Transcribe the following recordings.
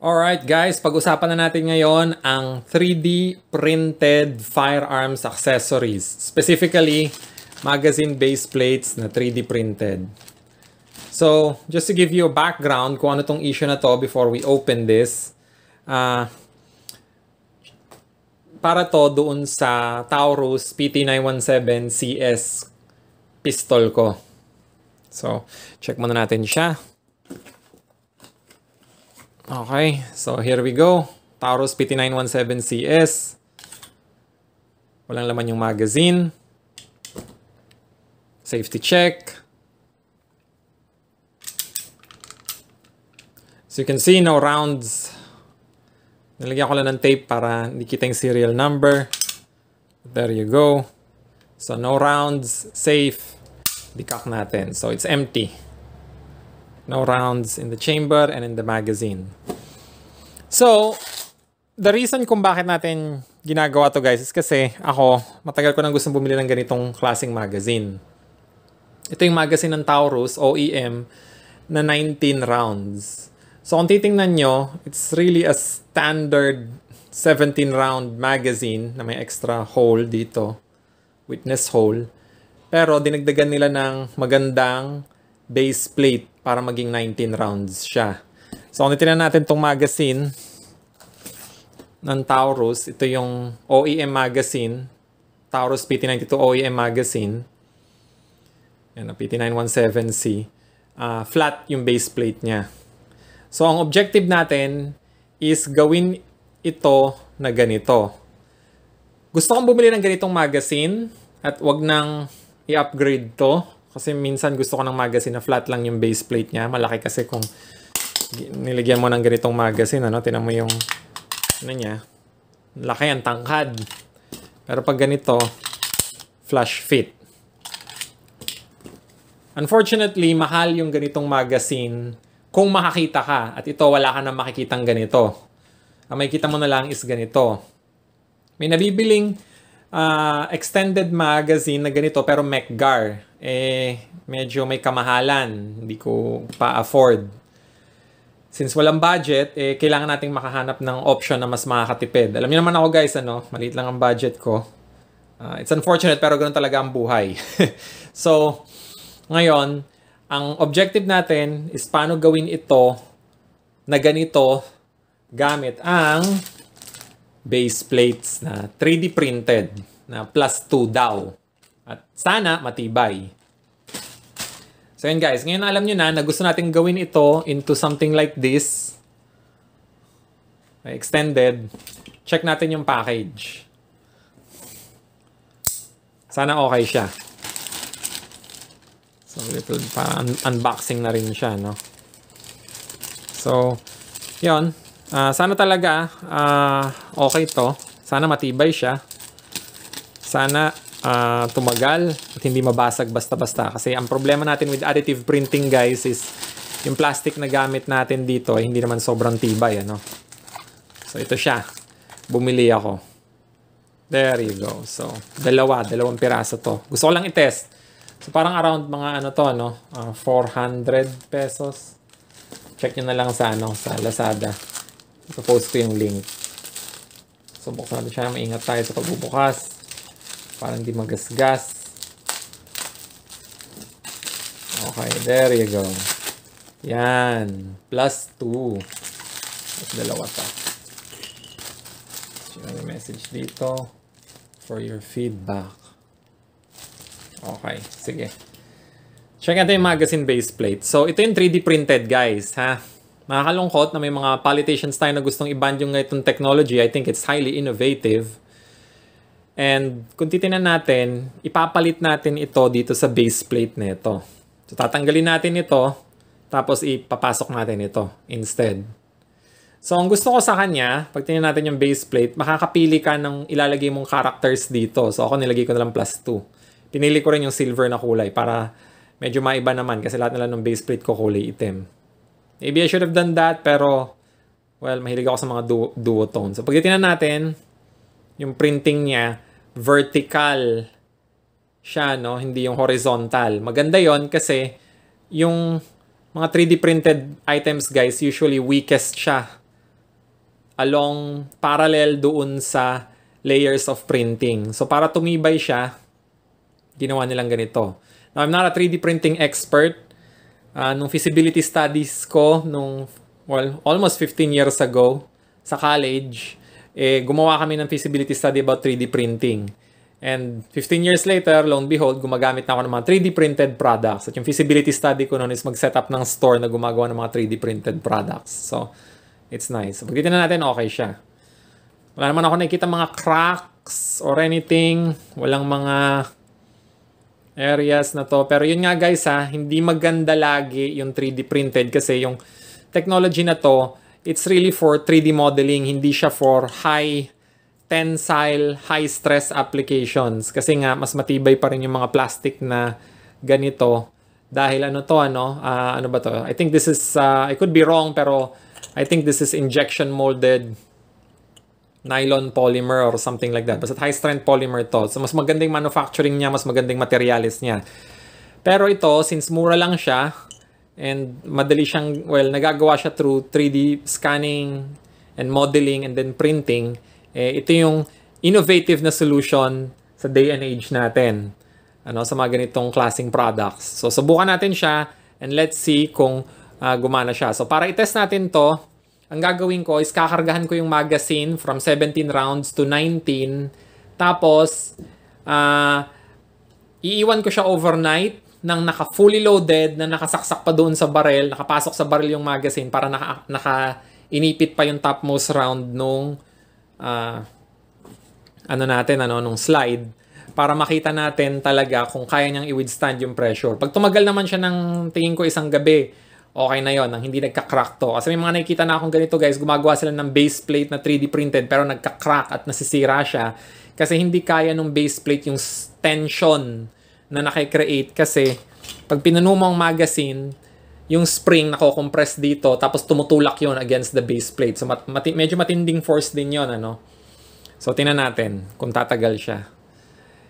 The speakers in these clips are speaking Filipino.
Alright guys, pag-usapan na natin ngayon ang 3D printed firearms accessories. Specifically, magazine base plates na 3D printed. So, just to give you a background kung ano tong issue na to before we open this. Para to doon sa Taurus PT917 CS pistol ko. So, check muna natin siya. Okay, so here we go. Taurus PT917CS. Walang laman yung magazine. Safety check. So you can see, no rounds. Nilagyan ko lang ng tape para hindi kita yung serial number. There you go. So no rounds, safe. Dikak natin. So it's empty. No rounds in the chamber and in the magazine. So, the reason kung bakit natin ginagawa to guys is kasi ako, matagal ko nang gustong bumili ng ganitong klaseng magazine. Ito yung magazine ng Taurus, OEM, na 19 rounds. So, kung titingnan nyo, it's really a standard 17 round magazine na may extra hole dito. Witness hole. Pero, dinagdagan nila ng magandang base plate para maging 19 rounds siya. So, kung titignan natin itong magazine ng Taurus, ito yung OEM magazine, Taurus PT92 OEM magazine. Yan, PT917C. Flat yung base plate niya. So, ang objective natin is gawin ito na ganito. Gusto kong bumili ng ganitong magazine at wag nang i-upgrade to. Kasi minsan gusto ko ng magazine na flat lang yung base plate niya. Malaki kasi kung nilagyan mo ng ganitong magazine, ano, tinan mo yung ano niya. Laki, ang tangkad. Pero pag ganito, flush fit. Unfortunately, mahal yung ganitong magazine kung makakita ka. At ito, wala ka na makikitang ganito. Ang makikita mo na lang is ganito. May nabibiling extended magazine na ganito pero McGar. Medyo may kamahalan. Hindi ko pa-afford. Since walang budget, kailangan nating makahanap ng option na mas makakatipid. Alam niyo naman ako guys, maliit lang ang budget ko. It's unfortunate pero ganoon talaga ang buhay. So, ngayon, ang objective natin is paano gawin ito na ganito gamit ang base plates na 3D printed na +2 daw. At sana matibay. So yun guys, ngayon alam nyo na gusto natin gawin ito into something like this. Extended. Check natin yung package. Sana okay siya. So little parang unboxing na rin siya, no? So, yun. Sana talaga okay to. Sana matibay siya. Sana tumagal at hindi mabasag basta-basta. Kasi ang problema natin with additive printing guys is yung plastic na gamit natin dito ay hindi naman sobrang tibay. Ano? So ito siya. Bumili ako. There you go. So dalawang piraso to. Gusto ko lang i-test. So parang around mga ano to, no? 400 pesos. Check nyo na lang sa Lazada. Ipopost ko yung link. So buksan natin siya. Maingat tayo sa pagbubukas. Para hindi magasgas. Okay, there you go. Yan. +2. At dalawa to. So, may message dito. For your feedback. Okay, sige. Check natin yung magazine base plate. So, ito yung 3D printed, guys. Ha? Nakakalungkot na may mga politicians tayo na gustong i-ban yung itong technology. I think it's highly innovative. And kung titingnan natin, ipapalit natin ito dito sa base plate na ito. So tatanggalin natin ito, tapos ipapasok natin ito instead. So ang gusto ko sa kanya, pag tingnan natin yung base plate, makakapili ka ng ilalagay mong characters dito. So ako nilagay ko na lang +2. Pinili ko rin yung silver na kulay para medyo maiba naman kasi lahat na lang ng base plate ko kulay itim. Maybe I should have done that pero well, mahilig ako sa mga duotone. So pag tingnan natin, yung printing niya, vertical siya, no? Hindi yung horizontal. Maganda yon kasi yung mga 3D printed items, guys, usually weakest siya along parallel doon sa layers of printing. So para tumibay siya, ginawa nilang ganito. Now, I'm not a 3D printing expert. Nung feasibility studies ko, almost 15 years ago, sa college, gumawa kami ng feasibility study about 3D printing. And 15 years later, lo and behold, gumagamit na ako ng mga 3D printed products. At yung feasibility study ko noon is mag-set up ng store na gumagawa ng mga 3D printed products. So, it's nice. So, pag titignan natin, okay siya. Wala naman ako nakikita mga cracks or anything. Walang mga areas na to. Pero yun nga guys hindi maganda lagi yung 3D printed kasi yung technology na to, it's really for 3D modeling. Hindi siya for high tensile, high stress applications. Kasi nga, mas matibay pa rin yung mga plastic na ganito. Dahil ano ba to? I think this is, I could be wrong, pero I think this is injection molded nylon polymer or something like that. Basta high strength polymer to. So, mas magandang manufacturing niya, mas magandang materials niya. Pero ito, since mura lang siya, and madali siyang, nagagawa siya through 3D scanning and modeling and then printing, ito yung innovative na solution sa day and age natin. Sa mga ganitong klaseng products. So, subukan natin siya and let's see kung gumana siya. So, para i-test natin to, ang gagawin ko is kakargahan ko yung magazine from 17 rounds to 19. Tapos, iiwan ko siya overnight nang naka-fully loaded, na nakasaksak pa doon sa barrel, nakapasok sa barrel yung magazine para naka-inipit pa yung topmost round nung nung slide para makita natin talaga kung kaya niyang i-withstand yung pressure. Pag tumagal naman siya ng tingin ko isang gabi, okay na yon, nang hindi nagka-crack to. Kasi may mga nakikita na akong ganito guys, gumagawa sila ng base plate na 3D printed pero nagka-crack at nasisira siya kasi hindi kaya nung base plate yung tension na nakikreate. Kasi pag pinuno mo ang magazine, yung spring nako-compress dito tapos tumutulak yon against the base plate. So medyo matinding force din yon So tingnan natin kung tatagal siya.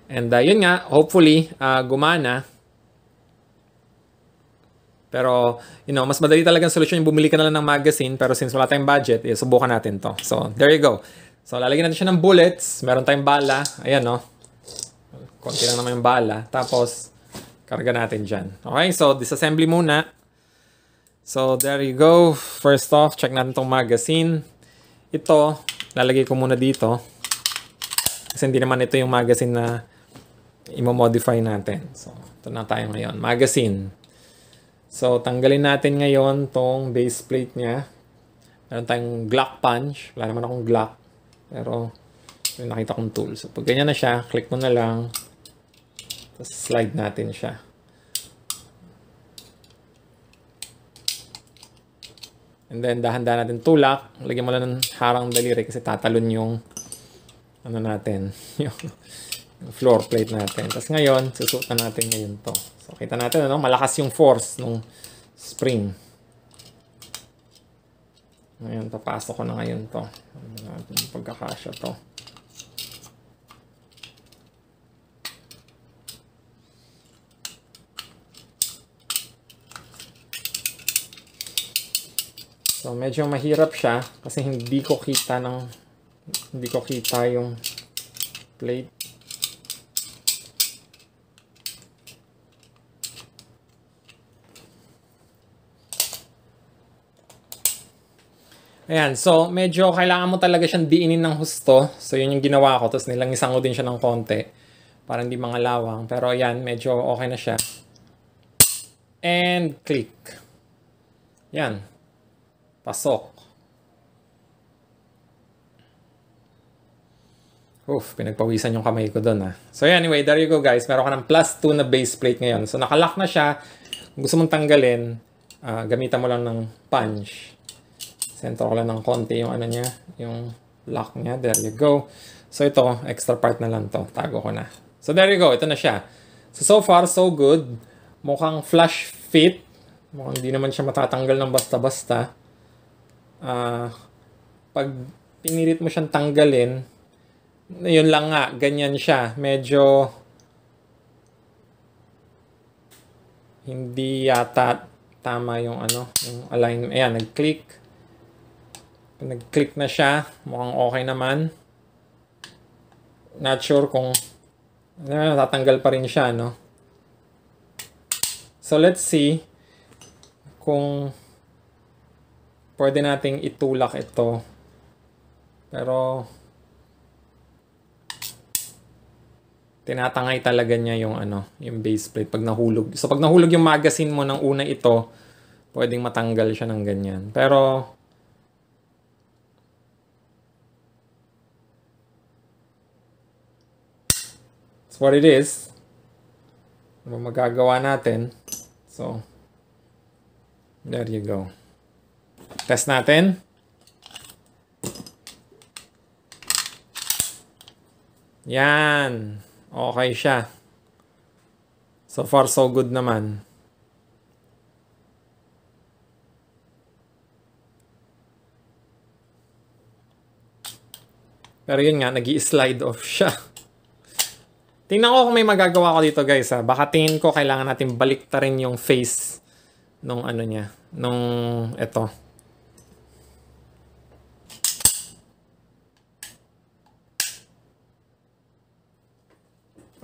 And yun nga, hopefully gumana. Pero, mas madali talagang solusyon yung bumili ka na lang ng magazine. Pero since wala tayong budget, subukan natin to. So, there you go. So, lalagyan natin siya ng bullets. Meron tayong bala. Ayan, konti lang naman yung bala. Tapos, karga natin dyan. Okay, so disassembly muna. So, there you go. First off, check natin tong magazine. Ito, lalagay ko muna dito. Kasi hindi naman ito yung magazine na i-modify natin. So, ito na tayo ngayon. Magazine. So, tanggalin natin ngayon tong base plate niya. Meron tayong Glock punch. Wala naman akong Glock. Pero, yung nakita kong tool. So, pag ganyan na siya, click mo na lang. Tapos, slide natin siya. And then, dahan-dahan natin tulak. Lagyan mo lang ng harang daliri kasi tatalon yung natin. yung floor plate natin. Tapos ngayon, susutan natin ngayon to. So, kita natin, malakas yung force ng spring. Ngayon, papasok ko na ngayon to. Pagkakasya to. So, medyo mahirap siya kasi hindi ko kita yung plate. Ayan, so medyo kailangan mo talaga siyang diinin ng husto. So yun yung ginawa ko. Tapos nilangisan ko din siya ng konti para hindi mangalawang. Pero ayan, medyo okay na siya. And click. Yan. Pasok. Oof, pinagpawisan yung kamay ko doon So anyway, there you go guys. Meron ka ng +2 na base plate ngayon. So nakalock na siya. Kung gusto mong tanggalin, gamitan mo lang ng punch. Center ko lang ng konti yung niya, yung lock niya. There you go. So ito, extra part na lang to. Tago ko na. So there you go. Ito na siya. So far, so good. Mukhang flush fit. Mukhang hindi naman siya matatanggal ng basta-basta. Pag pinilit mo siyang tanggalin, yun lang nga, ganyan siya. Medyo hindi yata tama yung yung alignment. Ayan, nag-click. Pag nag-click na siya, mukhang okay naman. Not sure kung tatanggal pa rin siya, no? So, let's see kung pwede nating itulak ito. Pero tinatangay talaga niya yung yung base plate pag nahulog. So pag nahulog yung magazine mo ng una ito, pwedeng matanggal siya ng ganyan. Pero that's what it is. Ano magagawa natin? So there you go. Test natin. Yan. Okay siya. So far, so good naman. Pero yun nga, nag-i-slide off siya. Tingnan ko kung may magagawa ko dito, guys. Ha? Baka tingin ko kailangan natin baliktarin yung face nung niya. Nung ito.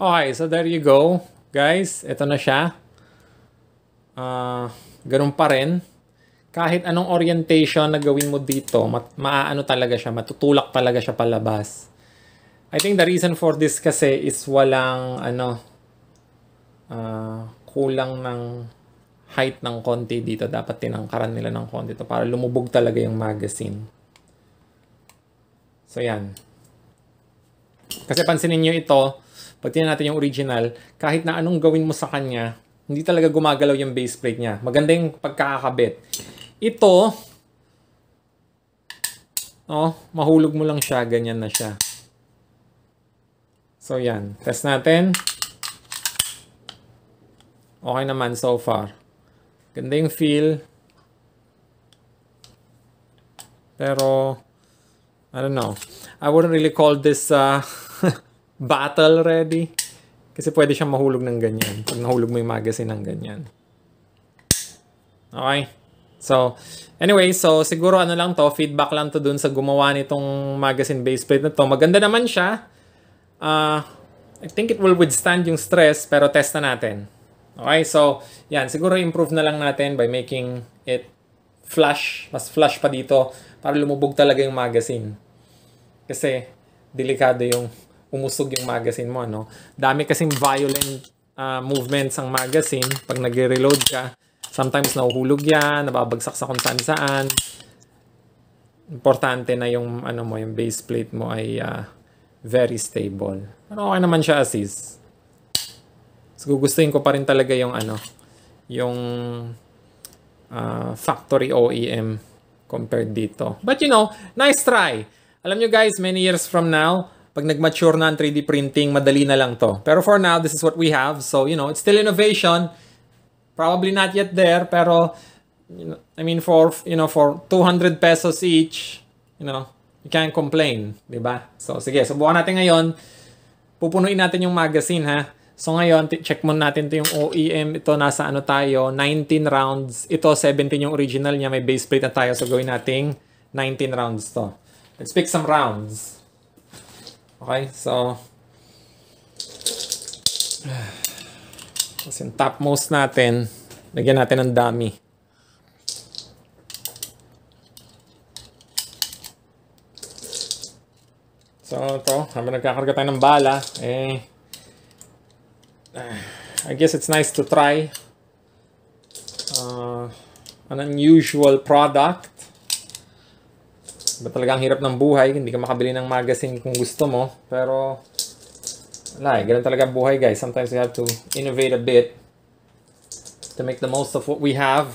Okay, so there you go, guys. Ito na siya. Ganun pa rin. Kahit anong orientation na gawin mo dito, maaano talaga siya, matutulak talaga siya palabas. I think the reason for this kasi is walang kulang ng height ng konti dito. Dapat tinangkaran nila ng konti ito para lumubog talaga yung magazine. So yan. Kasi pansinin nyo ito, pag tingnan natin yung original, kahit na anong gawin mo sa kanya, hindi talaga gumagalaw yung base plate niya. Maganda yung pagkakakabit. Ito, mahulog mo lang siya, ganyan na siya. So yan, test natin. Okay naman so far. Ganda yung feel. Pero, I don't know. I wouldn't really call this battle ready. Kasi pwede siyang mahulog ng ganyan. Pag nahulog mo yung magazine ng ganyan. Okay. So, anyway, so siguro lang to, feedback lang to dun sa gumawa nitong magazine base plate na to. Maganda naman siya. I think it will withstand yung stress, pero test na natin. Okay, so, yan. Siguro improve na lang natin by making it flush. Mas flush pa dito para lumubog talaga yung magazine. Kasi, delikado yung umusog yung magazine mo, no? Dami kasing violent movements ang magazine pag nag-reload ka. Sometimes nahuhulog yan, nababagsak sa kung saan-saan. Importante na yung yung base plate mo ay very stable. Pero okay naman siya as is. So gugustuhin ko pa rin talaga yung yung factory OEM compared dito. But nice try. Alam nyo guys, many years from now, pag nag-mature na ang 3D printing, madali na lang to. Pero for now, this is what we have. So, it's still innovation. Probably not yet there, pero I mean for 200 pesos each, you can't complain, 'di ba? So sige, subukan natin ngayon. Pupunuin natin yung magazine, ha. So ngayon, check muna natin 'to yung OEM. Ito nasa tayo, 19 rounds. Ito 17 yung original niya, may base plate na tayo. So gawin nating 19 rounds 'to. Let's pick some rounds. Okay, so yung topmost natin, lagyan natin ng dummy. So ito, habang nagkakarga tayo ng bala, I guess it's nice to try an unusual product. Talagang hirap ng buhay, hindi ka makabili ng magazine kung gusto mo, pero wala, ganun talaga buhay, guys. Sometimes we have to innovate a bit to make the most of what we have.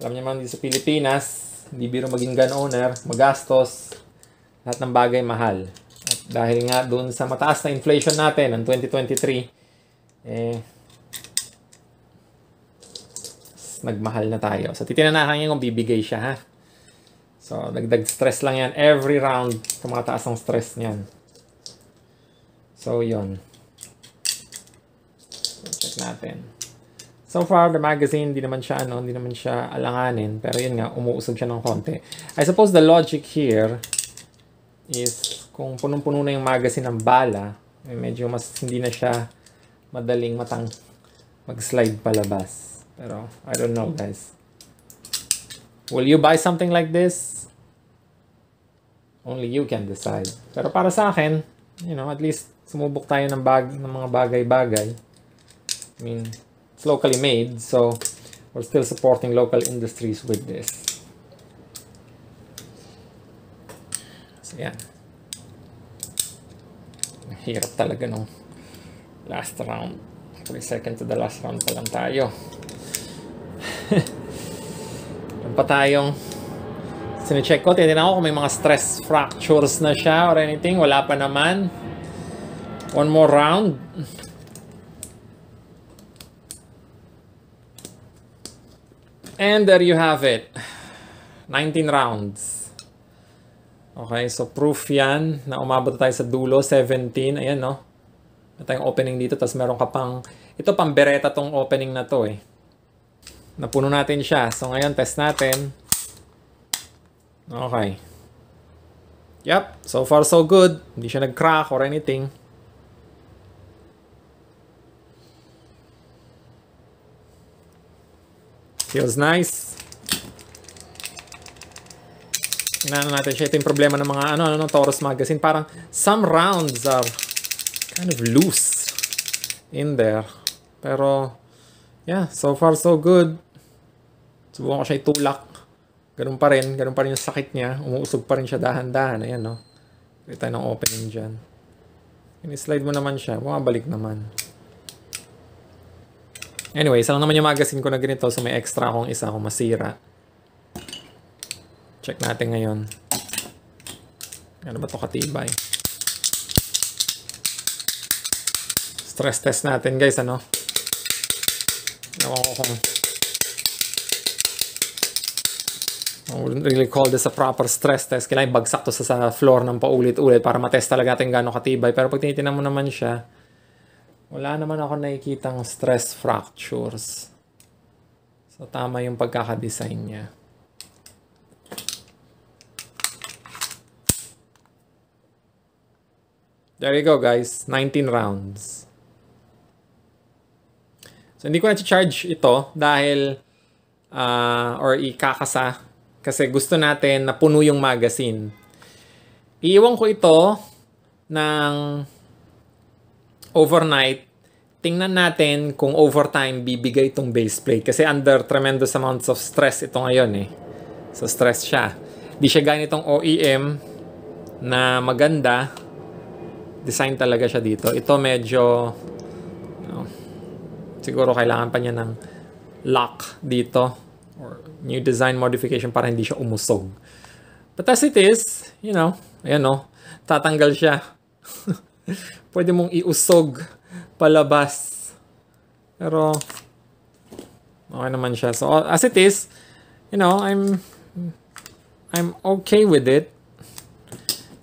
Alam niyo man, dito sa Pilipinas, hindi biro maging gun owner, magastos, lahat ng bagay mahal. At dahil nga doon sa mataas na inflation natin ng 2023, nagmahal na tayo. So titingnan natin kung bibigay siya, ha. So, dagdag stress lang yan. Every round, tumataas ang stress niyan. So, yun. So, check natin. So far, the magazine, hindi naman siya alanganin. Pero yun nga, umuusog siya ng konti. I suppose the logic here is kung punong-puno na yung magazine ng bala, medyo mas hindi na siya madaling mag-slide palabas. Pero, I don't know, guys. Will you buy something like this? Only you can decide. Pero para sa akin, you know, at least sumubok tayo ng mga bagay-bagay. I mean, it's locally made, so we're still supporting local industries with this. So, yan. Hirap talaga nung last round. 3 seconds to the last round pa lang tayo. Meron pa tayong sine-check ko. Tinitingnan ko kung may mga stress fractures na siya or anything. Wala pa naman. One more round. And there you have it. 19 rounds. Okay, so proof yan na umabot tayo sa dulo. 17. Ayan, no? May tayong opening dito. Tapos meron ka pang... Ito pang bereta tong opening na to, eh. Napuno natin siya. So ngayon, test natin. Okay. Yep. So far, so good. Hindi siya nag-crack or anything. Feels nice. Inaano natin siya. Ito yung problema ng mga Taurus magazine. Parang some rounds are kind of loose in there. Pero, yeah, so far so good. Subukan ko siya itulak. Ganun pa rin yung sakit niya. Umuusog pa rin siya dahan-dahan. Ayan, no? Kita ng opening dyan. I-slide mo naman siya. Bumabalik naman. Anyway, isa lang naman yung magazine ko na ganito. So may extra akong isa kung masira. Check natin ngayon. Ano ba ito katibay? Stress test natin, guys, ano? Ewan ko kung I wouldn't really call this a proper stress test. Kailangan bagsak to sa floor ng paulit-ulit para matest talaga natin gaano katibay. Pero pag tinitingnan mo naman siya, wala naman ako nakikitang stress fractures. So, tama yung pagkakadesign niya. There you go, guys. 19 rounds. So, hindi ko na-charge ito dahil or ikakasa kasi gusto natin na puno yung magazine. Iiwan ko ito ng overnight. Tingnan natin kung overtime bibigay itong base plate. Kasi under tremendous amounts of stress ito ngayon, eh. So, stress siya. Di siya gaya nitong OEM na maganda. Design talaga siya dito. Ito medyo siguro kailangan pa niya ng lock dito or new design modification para hindi siya umusog. But as it is, you know, ayan, no, tatanggal siya. Pwede mong iusog palabas. Pero okay naman siya. So as it is, you know, I'm okay with it.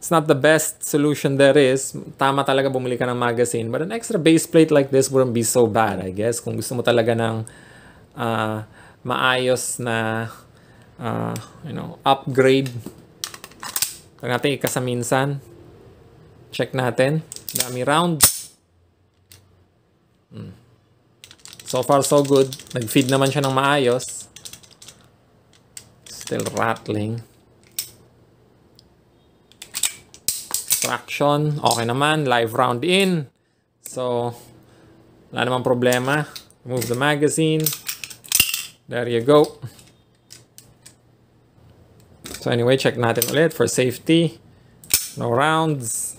It's not the best solution there is. Tama talaga bumili ka ng magazine. But an extra base plate like this wouldn't be so bad, I guess. Kung gusto mo talaga ng maayos na you know, upgrade. Pag natin ikasa minsan. Check natin. Dami round. So far, so good. Nag-feed naman siya ng maayos. Still rattling. Traction. Okay naman. Live round in. So, wala namang problema. Remove the magazine. There you go. So anyway, check natin ulit for safety. No rounds.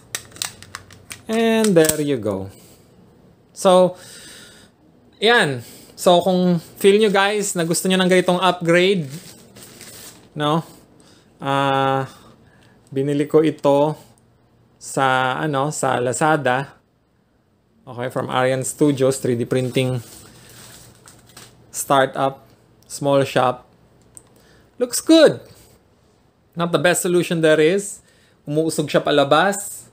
And there you go. So, yan. So, kung feel nyo guys na gusto nyo ng ganitong upgrade, no? Binili ko ito sa, sa Lazada. Okay, from Aryan Studios, 3D printing startup, small shop. Looks good. Not the best solution there is. Umuusog siya palabas.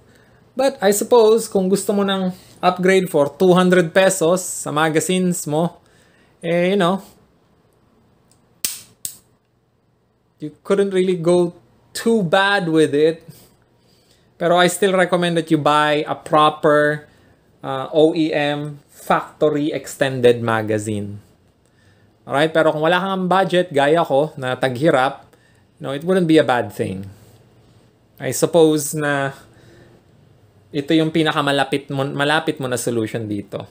But I suppose, kung gusto mo ng upgrade for 200 pesos sa magazines mo, you know, you couldn't really go too bad with it. Pero I still recommend that you buy a proper OEM factory extended magazine. Alright, pero kung wala kang budget, gaya ko, na taghirap, it wouldn't be a bad thing. I suppose na ito yung malapit mo na solution dito.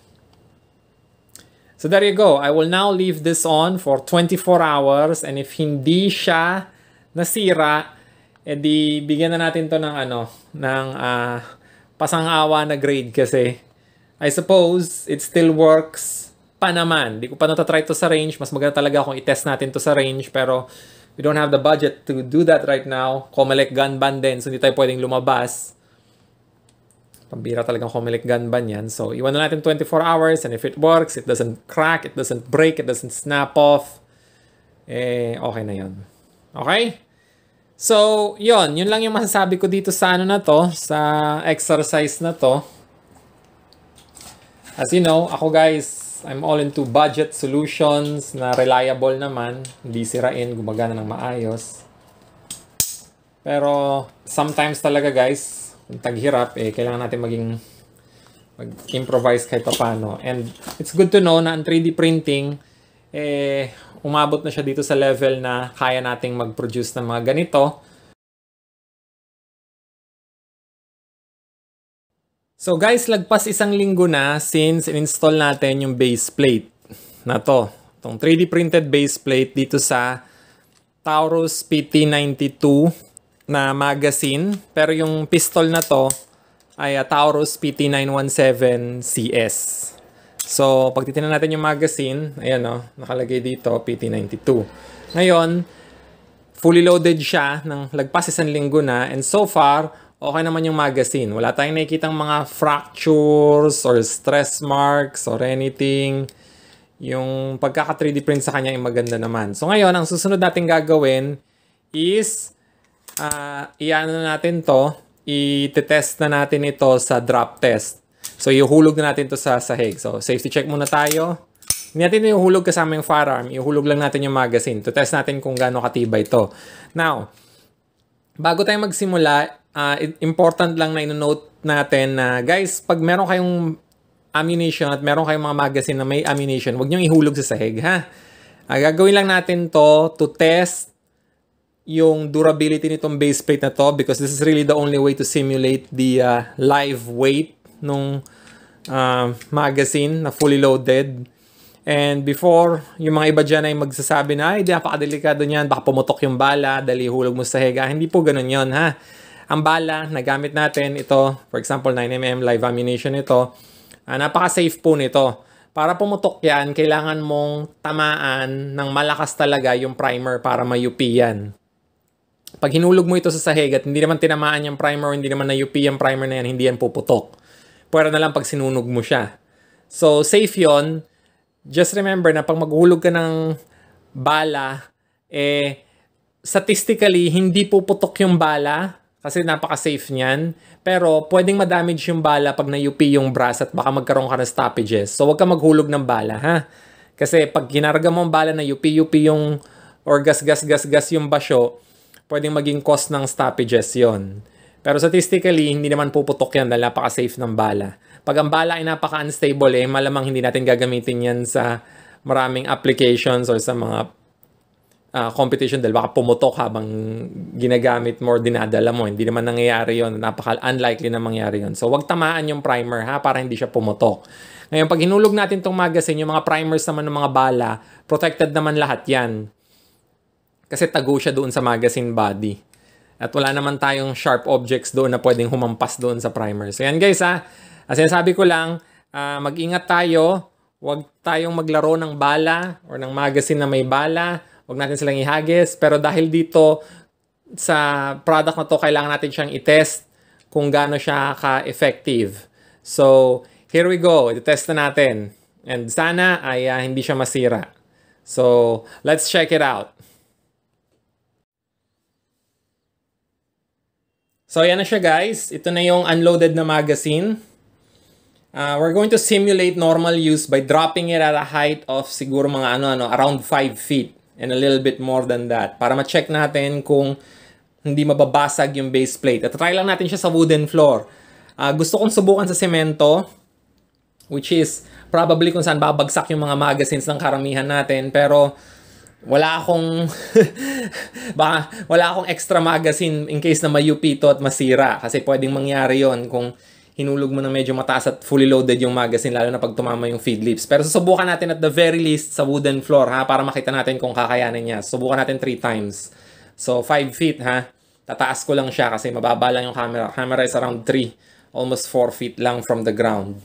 So there you go. I will now leave this on for 24 hours and if hindi siya nasira, edi bigyan na natin to ng pasang-awa na grade kasi I suppose it still works pa naman. Di ko pa natatry to sa range. Mas maganda talaga kung i-test natin to sa range pero we don't have the budget to do that right now. Comelec gun ban din so hindi tayo pwedeng lumabas. Pambira talagang Comelec gun ban yan. So, iwan na natin 24 hours and if it works, it doesn't crack, it doesn't break, it doesn't snap off, okay na yun. Okay? So, yun lang yung masasabi ko dito sa na to, sa exercise na to. As you know, ako guys, I'm all into budget solutions na reliable naman, hindi sirain, gumagana ng maayos. Pero, sometimes talaga guys, kung taghirap, kailangan natin mag-improvise kahit paano. And it's good to know na ang 3D printing, umabot na siya dito sa level na kaya nating mag-produce ng mga ganito. So guys, lagpas 1 linggo na since in-install natin yung base plate na to. Itong 3D printed base plate dito sa Taurus PT92 na magazine, pero yung pistol na to ay Taurus PT917CS. So, pag titignan natin yung magazine, ayan nakalagay dito, PT92. Ngayon, fully loaded siya ng lagpas 1 linggo na, and so far, okay naman yung magazine. Wala tayong nakikitang mga fractures or stress marks or anything. Yung pagkaka 3D print sa kanya ay maganda naman. So, ngayon, ang susunod natin gagawin is iano na natin to, i-test na natin ito sa drop test. So, ihuhulog na natin to sa sahig. So, safety check muna tayo. Hindi natin ihuhulog kasama yung firearm. Ihuhulog lang natin yung magazine. To test natin kung gaano katibay ito. Now, bago tayo magsimula, important lang na ino-note natin na, guys, pag meron kayong ammunition at meron kayong mga magazine na may ammunition, huwag niyong ihulog sa sahig, ha? Gagawin lang natin to test yung durability nitong base plate na to because this is really the only way to simulate the live weight nung magazine na fully loaded. And before, yung mga iba dyan ay magsasabi na, ay, napakadelikado niyan, baka pumutok yung bala, dali hulog mo sa higa. Hindi po ganun yon, ha? Ang bala na gamit natin, ito, for example, 9mm live ammunition ito, napaka-safe po nito. Para pumutok yan, kailangan mong tamaan ng malakas talaga yung primer para ma-UP yan. Pag hinulog mo ito sa sahig at hindi naman tinamaan yung primer o hindi naman na-UP yung primer na yan, hindi yan puputok. Pwera na lang pag sinunog mo siya. So, safe yon. Just remember na pag maghulog ka ng bala, statistically, hindi puputok yung bala kasi napaka-safe niyan. Pero, pwedeng ma-damage yung bala pag na-UP yung brass at baka magkaroon ka ng stoppages. So, huwag ka maghulog ng bala, ha? Kasi pag ginarga mo ang bala na UP yung or gas yung basyo, pwedeng maging cause ng stoppages yon. Pero statistically, hindi naman puputok yan dahil napaka-safe ng bala. Pag ang bala ay napaka-unstable, malamang hindi natin gagamitin yan sa maraming applications or sa mga competition dahil baka pumutok habang ginagamit mo or dinadala mo. Hindi naman nangyayari yon. Napaka-unlikely na mangyari yon. So, wag tamaan yung primer, ha, para hindi siya pumutok. Ngayon, pag hinulog natin itong magazine, yung mga primers naman ng mga bala, protected naman lahat yan. Kasi tago siya doon sa magazine body. At wala naman tayong sharp objects doon na pwedeng humampas doon sa primer. So yan guys, ha. As sinasabi ko lang, mag-ingat tayo. Huwag tayong maglaro ng bala or ng magazine na may bala. Huwag natin silang ihagis. Pero dahil dito sa product na to, kailangan natin siyang i-test kung gaano siya ka-effective. So here we go. I-test na natin. And sana ay hindi siya masira. So let's check it out. So, yan na siya guys. Ito na yung unloaded na magazine. we're going to simulate normal use by dropping it at a height of siguro mga around 5 feet and a little bit more than that para ma-check natin kung hindi mababasag yung base plate. At try lang natin siya sa wooden floor. Gusto kong subukan sa semento, which is probably kung saan babagsak yung mga magazines ng karamihan natin, pero wala akong wala akong extra magazine in case na mayupito at masira, kasi pwedeng mangyari yon kung hinulog mo na medyo mataas at fully loaded yung magazine, lalo na pag tumama yung feed lips. Pero susubukan natin at the very least sa wooden floor, ha, para makita natin kung kakayanin niya. Subukan natin 3 times. So 5 feet, ha. Tataas ko lang siya kasi mababa lang yung camera. Camera is around 3, almost 4 feet lang from the ground.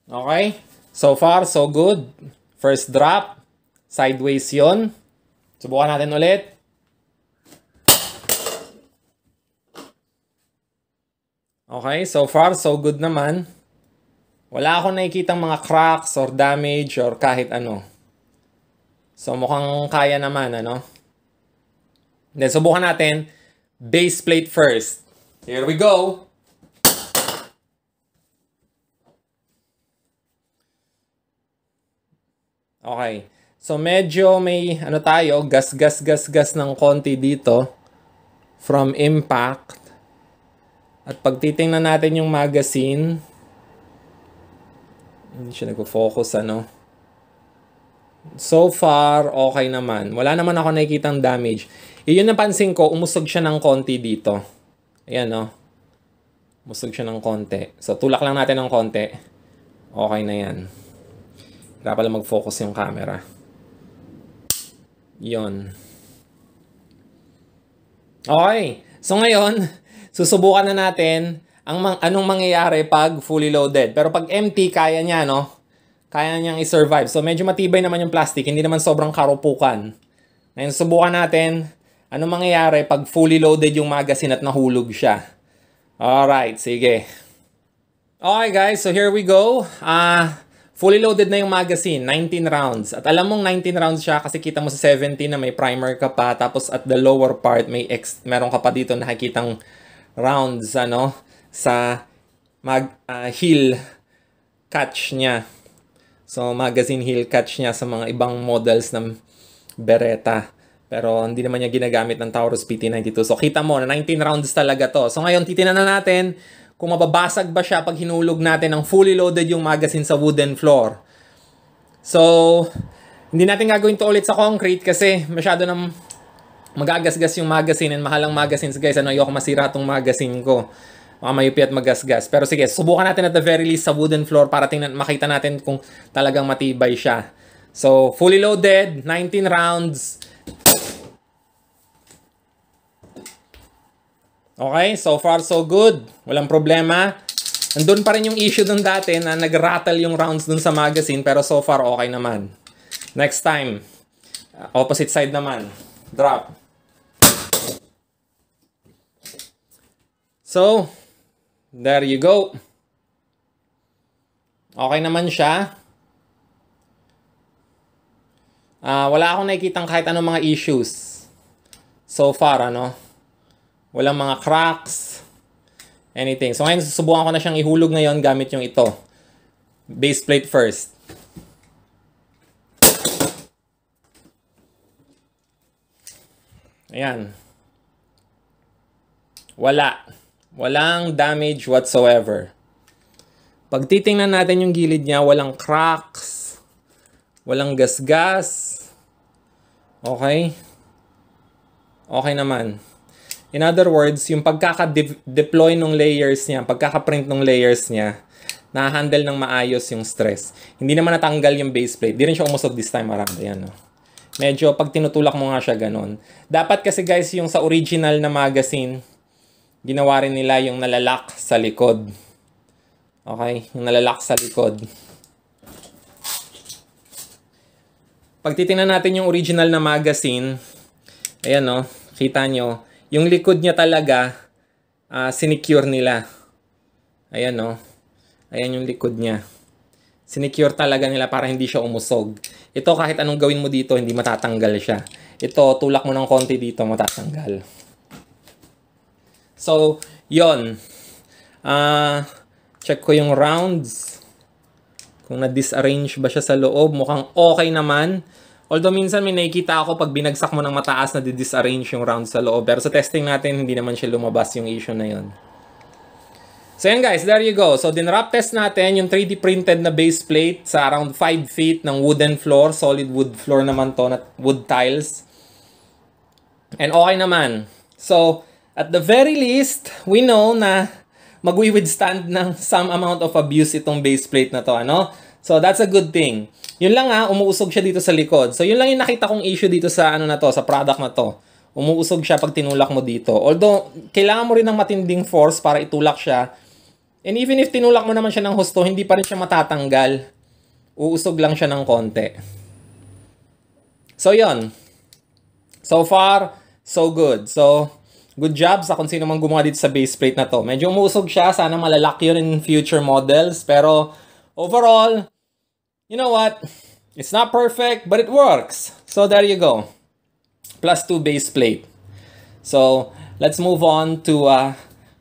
Okay? So far, so good. First drop. Sideways yon. Subukan natin ulit. Okay, so far, so good naman. Wala akong nakikitang mga cracks or damage or kahit ano. So mukhang kaya naman, ano? Then, subukan natin. Base plate first. Here we go. Okay. So medyo may tayo, gas ng konti dito from impact. At pag titingnan natin yung magazine, hindi siya nagpo-focus, ano. So far, okay naman. Wala naman ako nakikitang damage. Yun napansin ko, umusog siya ng konti dito. Ayan, no. Umusog siya ng konti. So tulak lang natin ng konti. Okay na yan. Kaya pala mag-focus yung camera. Yon. Okay. So ngayon, susubukan na natin anong mangyayari pag fully loaded. Pero pag empty, kaya niya, no? Kaya niyang i-survive. So medyo matibay naman yung plastic. Hindi naman sobrang karupukan. Ngayon, subukan natin anong mangyayari pag fully loaded yung magazine at nahulog siya. Alright, sige. Okay guys, so here we go. Fully loaded na yung magazine, 19 rounds. At alam mong 19 rounds siya kasi kita mo sa 17 na may primer ka pa. Tapos at the lower part, meron ka pa dito nakikitang rounds, ano, sa heel catch niya. So, magazine heel catch niya sa mga ibang models ng Beretta. Pero hindi naman niya ginagamit ng Taurus PT92. So, kita mo na 19 rounds talaga to. So, ngayon, titinan na natin kung mababasag ba siya pag hinulog natin ng fully loaded yung magazine sa wooden floor. So, hindi natin gagawin to ulit sa concrete kasi masyado nang magagasgas yung magazine and mahalang magazines, guys. Ayoko masira tong magazine ko. Mayupi at magasgas. Pero sige, subukan natin at the very least sa wooden floor para makita natin kung talagang matibay siya. So, fully loaded, 19 rounds. Okay, so far so good. Walang problema. Nandun pa rin yung issue dun dati na nag-rattle yung rounds dun sa magazine, pero so far okay naman. Next time, opposite side naman. Drop. So, there you go. Okay naman siya. Wala akong nakikitang kahit anong mga issues. So far, ano. Walang mga cracks. Anything. So ngayon, susubukan ko na siyang ihulog ngayon gamit yung ito. Base plate first. Ayan. Wala. Walang damage whatsoever. Pag titingnan natin yung gilid niya, walang cracks. Walang gasgas. Okay. Okay naman. In other words, yung pagkaka-deploy ng layers niya, pagkaka-print ng layers niya, na-handle ng maayos yung stress. Hindi naman natanggal yung base plate. Di rin siya umusog this time around. Ayan, no? Medyo pag tinutulak mo nga siya ganun. Dapat kasi guys, yung sa original na magazine, ginawa rin nila yung nalalak sa likod. Okay? Yung nalalak sa likod. Pag titingnan natin yung original na magazine, ayan, no? Kita nyo, yung likod niya talaga, sinecure nila. Ayan, no? Ayan yung likod niya. Sinecure talaga nila para hindi siya umusog. Ito, kahit anong gawin mo dito, hindi matatanggal siya. Ito, tulak mo ng konti dito, matatanggal. So, yon. Check ko yung rounds. Kung na-disarrange ba siya sa loob. Mukhang okay naman. Although minsan may nakikita ako pag binagsak mo ng mataas na di-disarrange yung rounds sa loob. Pero sa testing natin, hindi naman siya lumabas yung issue na yun. So yan guys, there you go. So dinrap test natin yung 3D printed na base plate sa around 5 feet ng wooden floor. Solid wood floor naman to, not wood tiles. And okay naman. So at the very least, we know na mag-withstand ng some amount of abuse itong base plate na to, ano? So that's a good thing. Yun lang umuusog siya dito sa likod. So yun lang yung nakita kong issue dito sa ano na to, sa product na to. Umuusog siya pag tinulak mo dito. Although, kailangan mo rin ng matinding force para itulak siya. And even if tinulak mo naman siya ng husto, hindi pa rin siya matatanggal. Uusog lang siya ng konti. So yun. So far, so good. So, good job sa kung sino mang gumawa dito sa base plate na to. Medyo umusog siya. Sana malalaki yun in future models. Pero overall, you know what? It's not perfect, but it works. So there you go. +2 base plate. So let's move on to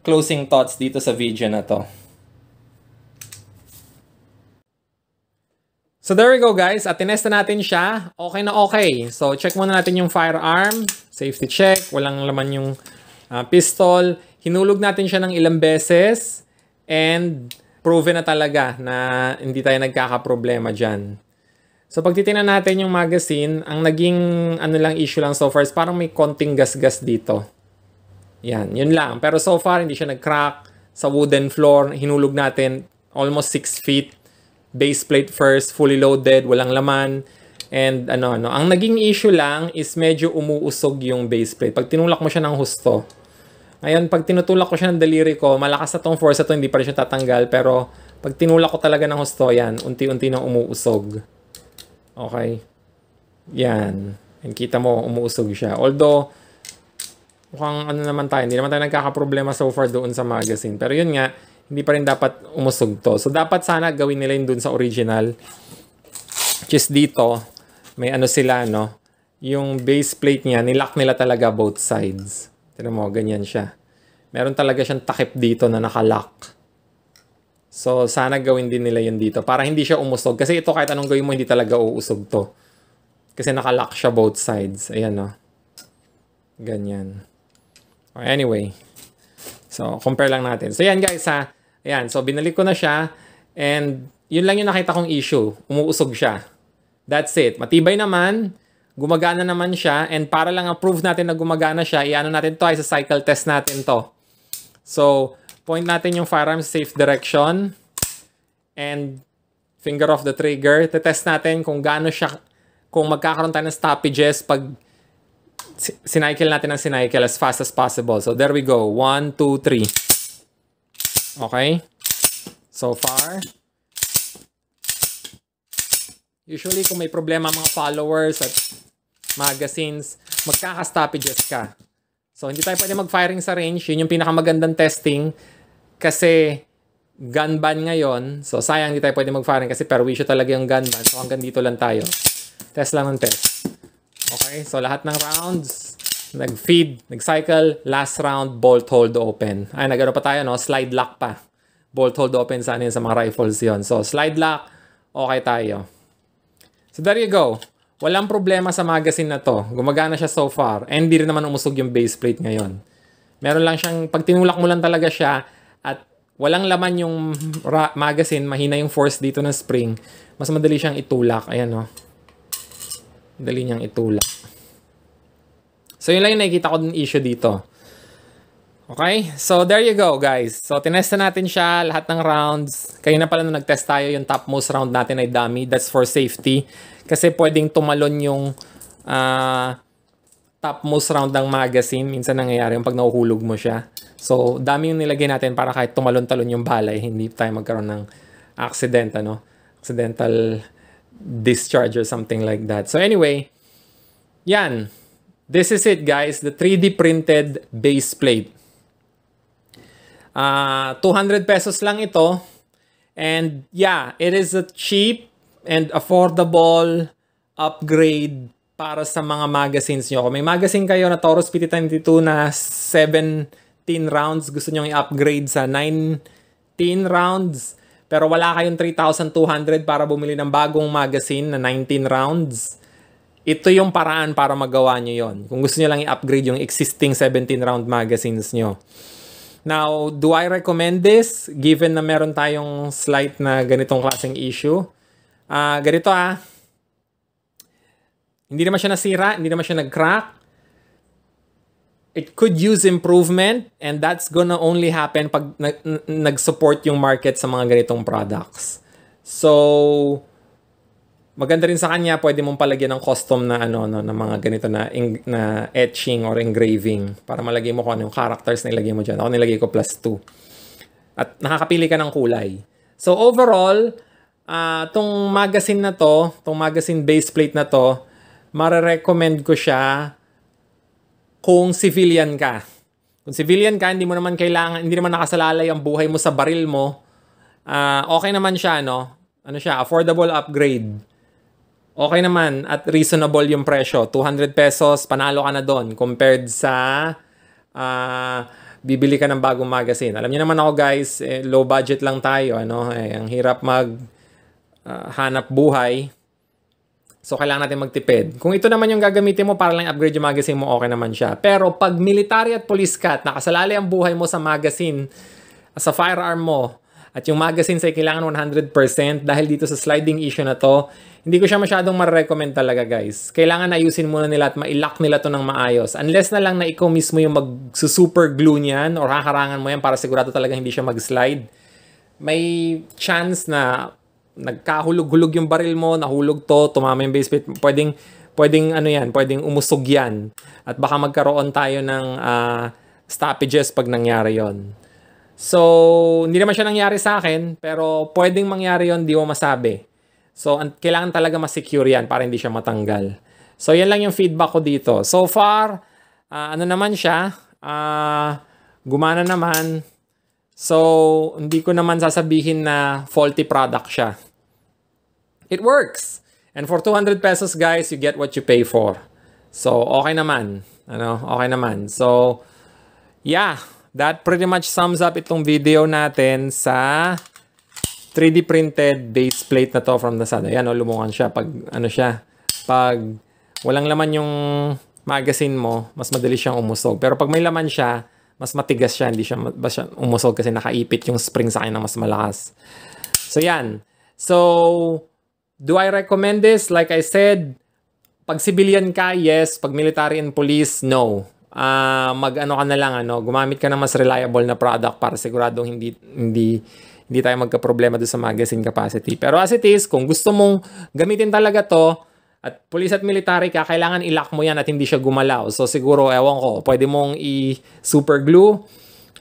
closing thoughts dito sa video na to. So there we go guys. At tinesta natin siya. Okay na okay. So check muna natin yung firearm. Safety check. Walang laman yung pistol. Hinulog natin siya ng ilang beses and proven na talaga na hindi tayo nagkakaproblema dyan. So pag titingnan natin yung magazine, ang naging ano lang issue lang so far is parang may konting gas-gas dito. Yan, yun lang. Pero so far hindi siya nag-crack sa wooden floor. Hinulog natin almost 6 feet. Base plate first, fully loaded, walang laman. And ang naging issue lang is medyo umuusog yung base plate. Pag tinulak mo siya ng husto, ngayon, pag tinutulak ko siya ng daliri ko, malakas na tong force ito, hindi pa rin siya tatanggal. Pero, pag tinulak ko talaga ng husto, yan, unti-unti nang umuusog. Okay? Yan. And kita mo, umuusog siya. Although, mukhang naman tayo, hindi naman tayo nagkakaproblema so far doon sa magazine. Pero yun nga, hindi pa rin dapat umusog to. So, dapat sana gawin nila yun doon sa original. Which is dito, may sila, no? Yung base plate niya, nilock nila talaga both sides. Tignan mo, ganyan siya. Meron talaga siyang takip dito na nakalock. So, sana gawin din nila yun dito. Para hindi siya umusog. Kasi ito kahit anong gawin mo, hindi talaga uusog to. Kasi nakalock siya both sides. Ayan, no? Ganyan. Anyway. So, compare lang natin. So, yan guys, ha. Ayan. So, binalik ko na siya. And, yun lang yung nakita kong issue. Umuusog siya. That's it. Matibay naman. Gumagana naman siya. And para lang prove natin na gumagana siya, i-ano natin to, ay sa cycle test natin to. So, point natin yung firearm sa safe direction. And finger off the trigger. Tetest natin kung gaano siya, kung magkakaroon tayo ng stoppages pag sinycle natin ng sinycle as fast as possible. So, there we go. 1, 2, 3. Okay? So far. Usually, kung may problema mga followers at magazines, magkaka-stoppages ka. So, hindi tayo pwede mag-firing sa range. Yun yung pinakamagandang testing. Kasi, gun ban ngayon. So, sayang hindi tayo pwede mag-firing kasi perwisyo talaga yung gun ban. So, hanggang dito lang tayo. Test lang ng test. Okay? So, lahat ng rounds, nag-feed, nag-cycle, last round, bolt, hold, open. Ay, nagano pa tayo, no? Slide lock pa. Bolt, hold, open, sana yun sa mga rifles yun. So, slide lock, okay tayo. So, there you go. Walang problema sa magazine na to. Gumagana siya so far. And hindi rin naman umusog yung base plate ngayon. Meron lang siyang, pag tinulak mo lang talaga siya at walang laman yung magazine, mahina yung force dito ng spring, mas madali siyang itulak. Ayan, no? Madali niyang itulak. So, yun lang yung nakikita ko ng issue dito. Okay? So, there you go, guys. So, tinesta natin siya, lahat ng rounds. Kayo na pala nung nag-test tayo, yung topmost round natin ay dummy. That's for safety. Kasi pwedeng tumalon yung topmost round ng magazine. Minsan nangyayari yung pag nahuhulog mo siya. So, dami yung nilagay natin para kahit tumalon-talon yung balay, hindi tayo magkaroon ng accident, accidental discharge or something like that. So, anyway, yan. This is it, guys. The 3D printed base plate. 200 pesos lang ito. And yeah, it is a cheap and affordable upgrade para sa mga magazines nyo. Kung may magazine kayo na Taurus PT22 na 7 rounds, gusto nyo i-upgrade sa 19 rounds, pero wala kayong 3,200 para bumili ng bagong magazine na 19 rounds, ito yung paraan para magawa nyo yon. Kung gusto nyo lang i-upgrade yung existing 17-round magazines nyo. Now, do I recommend this? Given na meron tayong slight na ganitong klaseng issue. Ganito hindi naman siya nasira, hindi naman siya nag-crack. It could use improvement, and that's gonna only happen pag nag-support yung market sa mga ganitong products. So, maganda rin sa kanya, pwede mong palagyan ng custom na na mga ganito na etching or engraving para malagay mo kung ano yung characters na ilagay mo dyan. Ako nilagay ko +2. At nakakapili ka ng kulay. So overall, tong magazine na to, tong magazine base plate na to, mare-recommend ko siya kung civilian ka. Kung civilian ka, hindi naman nakasalalay ang buhay mo sa baril mo, okay naman siya, ano siya, affordable upgrade. Okay naman at reasonable yung presyo. 200 pesos, panalo ka na doon compared sa bibili ka ng bagong magazine. Alam niyo naman ako guys, low budget lang tayo. Ang hirap hanap buhay. So, kailangan natin magtipid. Kung ito naman yung gagamitin mo para lang upgrade yung magazine mo, okay naman siya. Pero pag military at police ka at nakasalalay ang buhay mo sa magazine, sa firearm mo, at yung magazine sa'yo kailangan 100% dahil dito sa sliding issue na to, hindi ko siya masyadong ma-recommend talaga guys. Kailangan ayusin muna nila at ma-lock nila to ng maayos. Unless na lang na ikaw mismo yung mag-super glue niyan or hakarangan mo yan para sigurado talaga hindi siya mag-slide. May chance na nagkahulog-hulog yung baril mo, nahulog to, tumama yung base plate. Pwedeng umusog yan. At baka magkaroon tayo ng stoppages pag nangyari yon. So, hindi naman siya nangyari sa akin, pero pwedeng mangyari yon, di mo masabi. So, kailangan talaga ma-secure yan para hindi siya matanggal. So, yan lang yung feedback ko dito. So far, naman siya, gumana naman. So, hindi ko naman sasabihin na faulty product siya. It works. And for 200 pesos, guys, you get what you pay for. So, okay naman. Okay naman. So, yeah. That pretty much sums up itong video natin sa 3D printed base plate na to from the sun. Ayan, lumungan siya. Pag walang laman yung magazine mo, mas madali siyang umusog. Pero pag may laman siya, mas matigas siya. Hindi siya umusog kasi nakaipit yung spring sa kanya na mas malakas. So, yan. So, do I recommend this? Like I said, pag civilian ka, yes. Pag military and police, no. Ka na lang, gumamit ka ng mas reliable na product para siguradong hindi tayo magka-problema doon sa magazine capacity. Pero as it is, kung gusto mong gamitin talaga to, at police at military ka, kailangan i-lock mo yan at hindi siya gumalaw. So siguro, ewan ko, pwede mong i-super glue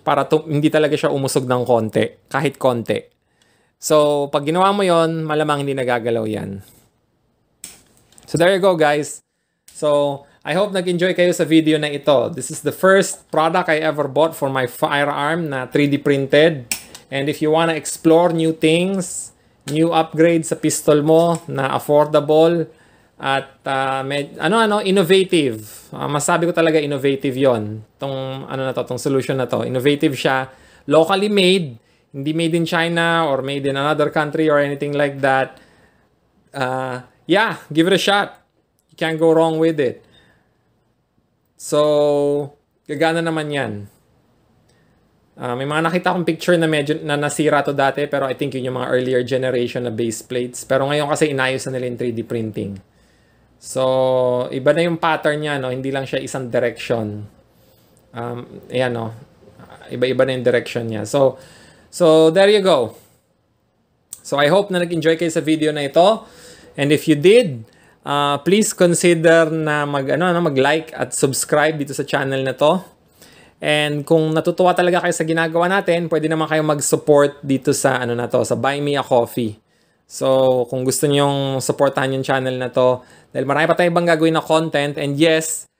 para hindi talaga siya umusog ng konti, kahit konti. So, pag ginawa mo yon, malamang hindi nagagalaw yan. So there you go, guys. So, I hope nag-enjoy kayo sa video na ito. This is the first product I ever bought for my firearm na 3D printed. And if you wanna explore new things, new upgrades sa pistol mo na affordable at innovative. Masabi ko talaga innovative yon. Tong solution na to. Innovative siya. Locally made. Hindi made in China or made in another country or anything like that. Yeah, give it a shot. You can't go wrong with it. So, gagana naman yan. May mga nakita akong picture na medyo nasira to dati, pero I think yun yung mga earlier generation na base plates. Pero ngayon kasi inayos na nila yung 3D printing. So, iba na yung pattern niya, hindi lang siya isang direction. Iba-iba na yung direction niya. So there you go. So, I hope na nag-enjoy kayo sa video na ito. And if you did, please consider na mag-like at subscribe dito sa channel na to. And kung natutuwa talaga kayo sa ginagawa natin, pwede naman kayo mag-support dito sa sa Buy Me a Coffee. So, kung gusto niyong supportahan yung channel na to, dahil marami pa tayong ibang gagawin na content, and yes,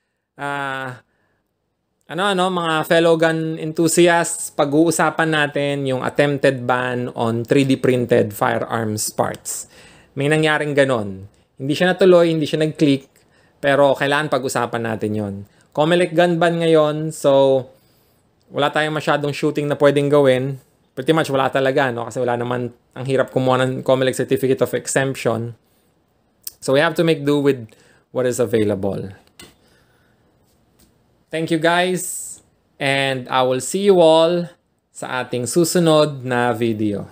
mga fellow gun enthusiasts, pag-uusapan natin yung attempted ban on 3D printed firearms parts. May nangyaring ganon. Hindi siya natuloy, hindi siya nag-click, pero kailangan pag-usapan natin yon. Comelec gun ban ngayon, so wala tayong masyadong shooting na pwedeng gawin. Pretty much wala talaga, no? Kasi wala naman, ang hirap kumuha ng COMELEC Certificate of Exemption. So we have to make do with what is available. Thank you guys, and I will see you all sa ating susunod na video.